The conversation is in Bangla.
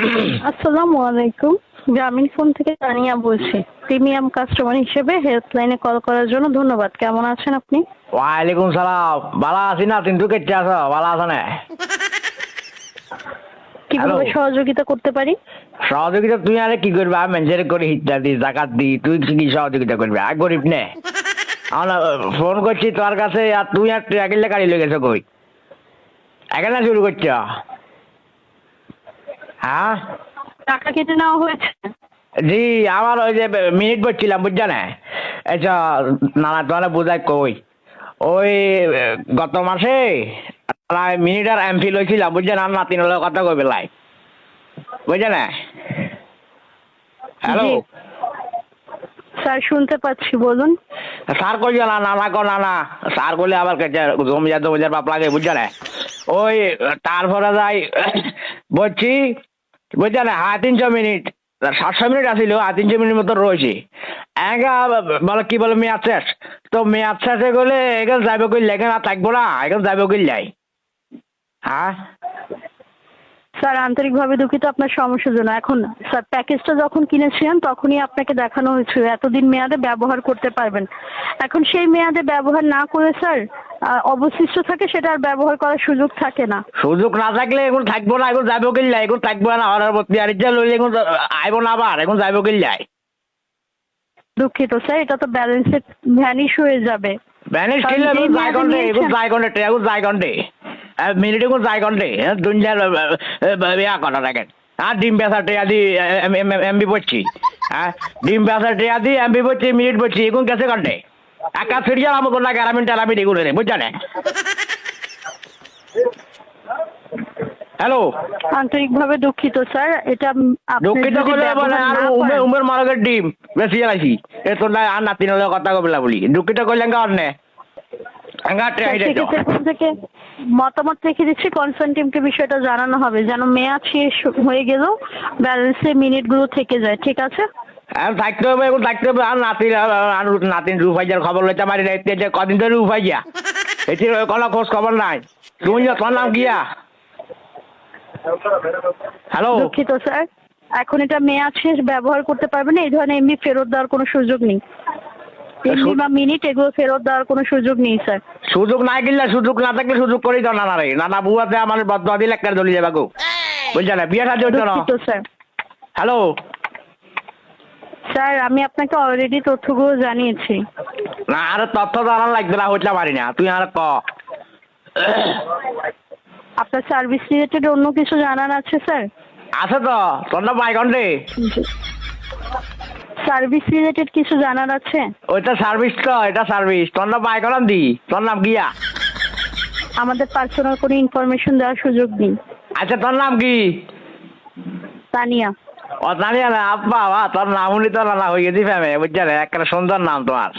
আসসালামু আলাইকুম। গ্রামীণ ফোন থেকে তানিয়া বলছি। প্রিমিয়াম কাস্টমার হিসেবে হেল্পলাইনে কল করার জন্য ধন্যবাদ। কেমন আছেন আপনি? ওয়ালাইকুম সালাম। ভালো আছি না, কিন্তু কেটে আছো? ভালো আছো না? কিভাবে সহযোগিতা করতে পারি? সহযোগিতা তুই আরে কি করবি? আমি মেনজের করি, হিটটা দি, জাকাত দি, তুই কি সহযোগিতা করবি? আর গরিব নে। আমরা ফোন করছি তোর কাছে, আর তুই আর ট্রাকিলে গাড়ি লেগে গেছো কই? এখানে শুরু করছ? হ্যাঁ টাকা কেটে নেওয়া হয়েছে? জি, আমার ওই যে মিনিট বলছিলাম, বুঝছো না? আচ্ছা, নানা তোমার বোঝাই কই, ওই গত মাসে প্রায় মিনিট আর এমপি লইছিলাম, বুঝছেন? আর নাতিন হলে কথা কই বেলায়, বুঝছে না? হ্যালো জি স্যার, শুনতে পাচ্ছি, বলুন। স্যার কই না, নানা কো নানা স্যার করলে আবার জমিদার বাপ লাগে, বুঝছে না? ওই তারপরে যাই বলছি, বুঝছে না? 350 মিনিট, 700 মিনিট আসিল, 350 মিনিট মতো রয়েছে। একা বলে কি বলে মেয়াদ শেষ, তো মেয়াদ শেষে গেলে এখানে যাইব কই, লেগে না থাকবো না, এখানে যাইব কই যাই। হ্যাঁ স্যার, আন্তরিকভাবে দুঃখিত আপনার সমস্যার জন্য। এখন স্যার, প্যাকেজটা যখন কিনেছিলেন তখনই আপনাকে দেখানো হয়েছিল এতদিন মেয়াদে ব্যবহার করতে পারবেন। এখন সেই মেয়াদে ব্যবহার না করে স্যার অবশিষ্ট থাকে, সেটা আর ব্যবহার করার সুযোগ থাকে না। সুযোগ না থাকলে এখন থাকবো না, এখন যাইব কই যাই, এখন থাকবো না, অর্ডার প্রতি আর যা লইলে এখন আইব না, আবার এখন যাইব কই যাই। দুঃখিত স্যার, এটা তো ব্যালেন্সে ভ্যানিশ হয়ে যাবে। ব্যানিশ কারণ কিনলে যেই এখন যাই মেয়াদে ঘন্টে, এখন নিয়েছেন- যাই ঘন্টে, এখন যাই ঘন্টে, মিনিটে এখন যাই ঘন্টে, দুনিয়ার ইয়া করা দেখেন। হ্যাঁ, ডিম বেচা টেয়া দি এমবি পড়ছি, হ্যাঁ ডিম বেচা টেয়া দি এমবি পড়ছি, মিনিট পড়ছি, এখন গেছে ঘন্টে। একা সিরিয়াল আমাকে না গ্রামীণ টেরামিন এগুলো রে, বুঝছেন? হ্যালো, আন্তরিকভাবে দুঃখিত স্যার, এটা আপনি দুঃখিত যদি করলে ব্যবহার বলে আর না উমের করেন- উমের মারকের ডিম বেশি আলাইছি, এ তোর না আর নাতিন হলে কথা কবিলা বলি, দুঃখিত করলে গার নে সেক্ষেত্রে এখান থেকে মতামত রেখে দিচ্ছি, কনসার্ন টিমকে বিষয়টা জানানো হবে যেন মেয়াদ শেষ হয়ে গেলেও ব্যালেন্সে মিনিটগুলো থেকে যায়। ঠিক আছে? আর থাকতে হবে, এখন থাকতে হবে। আর নাতিন আর নাতিন রুফাইজার খবর লইতে পারি না, এতে কদিন ধরে রুফাইয়া এটি কোনো খোঁজ খবর নাই। তুমি তোমার নাম গিয়া? হ্যালো, দুঃখিত স্যার, এখন এটা মেয়াদ শেষ, ব্যবহার করতে পারবেন না। এই ধরনের এমনি ফেরত দেওয়ার কোনো সুযোগ নেই। এমনি বা মিনিট এগুলো ফেরত দেওয়ার কোনো সুযোগ নেই স্যার। সুযোগ নাই কিনলে, সুযোগ না থাকলে সুযোগ করেই দাও নানা রে, নানা বুয়াতে আমার বদয়া দিলে একটা জ্বলি যাবে গো, বুঝছে না? বিয়ে সাথে হচ্ছে না। দুঃখিত স্যার। হ্যালো স্যার, আমি আপনাকে অলরেডি তথ্যগুলো জানিয়েছি। না, আর তথ্য জানার লাগবে না, হইতে পারি না, তুই আর ক। আপনার সার্ভিস রিলেটেড অন্য কিছু জানার আছে স্যার? আছে তো, তোর নাম বাইকন রে। সার্ভিস রিলেটেড কিছু জানার আছে? ওইটা সার্ভিস তো, এটা সার্ভিস। তোর নাম বাইকন দি, তোর নাম গিয়া? আমাদের পার্সোনাল কোনো ইনফরমেশন দেওয়ার সুযোগ নেই। আচ্ছা, তোর নাম কি? তানিয়া। ও জানি না, আব্বা তোর নাম উনি তো নানা হয়ে গেছি ফ্যামে, বুঝছে? একটা সুন্দর নাম তোমার।